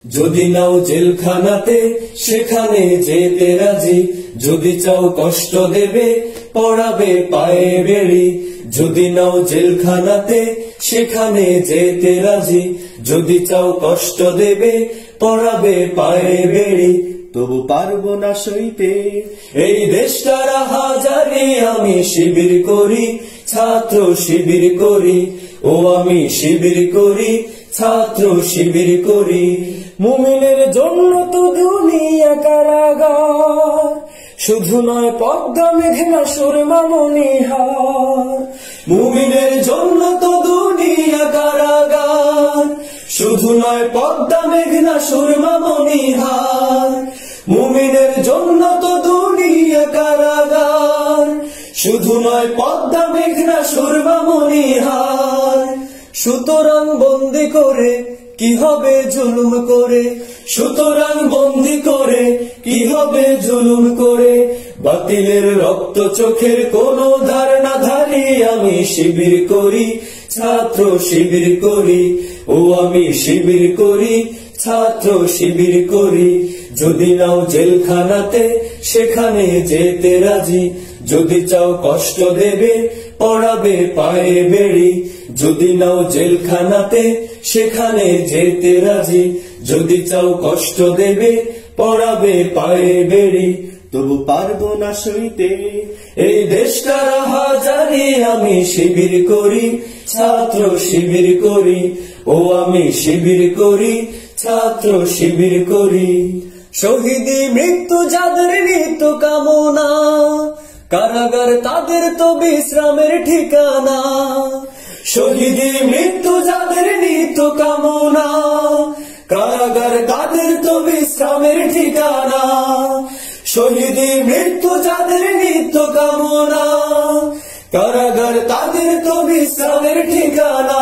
যদি নাও জেলখানাতে সেখানে যেতে রাজি, যদি চাও কষ্ট দেবে পড়াবে পায়ে বেড়ি। যদি নাও জেলখানাতে সেখানে যেতে রাজি, যদি চাও কষ্ট দেবে পড়াবে পায়ে বেড়ি। তবু পারবো না সইতে এই দেশটার হাজারে, আমি শিবির করি, ছাত্র শিবির করি। ও আমি শিবির করি, ছাত্র শিবির করি। মুমিনের জন্য তো দুনিয়া কারাগার, শুধু নয় পদ্মা মেঘনা সুরমা মণিহার। মুমিনের জন্য তো দুনিয়া কারাগার, শুধু নয় পদ্মা মেঘনা সুরমা মণিহার। মুমিনের জন্য তো দুনিয়া কারাগার, শুধু নয় পদ্মা মেঘনা সুরমা মণিহার। সুতরাং বন্দি করে কি হবে জুলুম করে, সুতরাং বন্দি করে কি হবে জুলুম করে। বাতিলের রক্ত চোখের কোনো ধার না ধারি, আমি শিবির করি, ছাত্র শিবির করি। ও আমি শিবির করি, ছাত্র শিবির করি। যদি নাও জেলখানাতে সেখানে যেতে রাজি, যদি চাও কষ্ট দেবে পড়াবে পায়ে বেড়ি। যদি নাও জেলখানাতে সেখানে যেতে রাজি, যদি চাও কষ্ট দেবে পড়াবে পায়ে বেড়ি। তবু পারবো না সইতে এই দেশটার হাজারে, আমি শিবির করি, ছাত্র শিবির করি। ও আমি শিবির করি, ছাত্র শিবির করি। শহীদি মৃত্যু যাদের নিত কামনা, কারাগার তাদের তো বিশ্রামের ঠিকানা। শহীদি মৃত্যু যাদের নিত কামনা, কারাগার তাদের তো বিশ্রামের ঠিকানা। শহীদি মৃত্যু যাদের নিত কামনা, কারাগার তাদের তো বিশ্রামের ঠিকানা।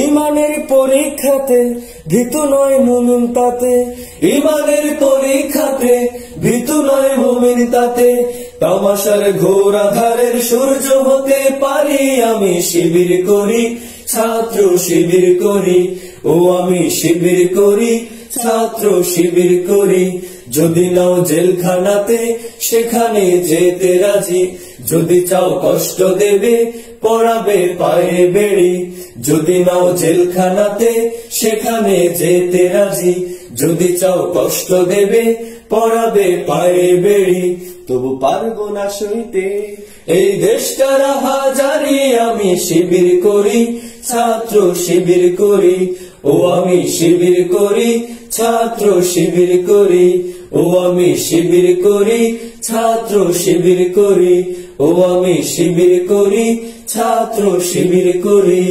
ইমানের পরীক্ষাতে ভীতু নয় মুমিন তাতে, ইমানের পরীক্ষাতে ভীতু নয় মুমিন তাতে। তামাশার ঘোর আধারের সূর্য হতে পারি, আমি শিবির করি, ছাত্র শিবির করি। ও আমি শিবির করি, ছাত্র শিবির করি। যদি নাও জেলখানাতে সেখানে যেতে রাজি, যদি চাও কষ্ট দেবে পড়াবে পায়ে বেড়ি। যদি নাও জেলখানাতে সেখানে যেতে রাজি, যদি চাও কষ্ট দেবে পড়াবে পায়ে বেড়ি। তবু পারবো না সইতে এই দেশটার হাজারি, আমি শিবির করি, ছাত্র শিবির করি। ও আমি শিবির করি, ছাত্র শিবির করি। ও আমি শিবির করি, ছাত্র শিবির করি। ও আমি শিবির করি, ছাত্র শিবির করি।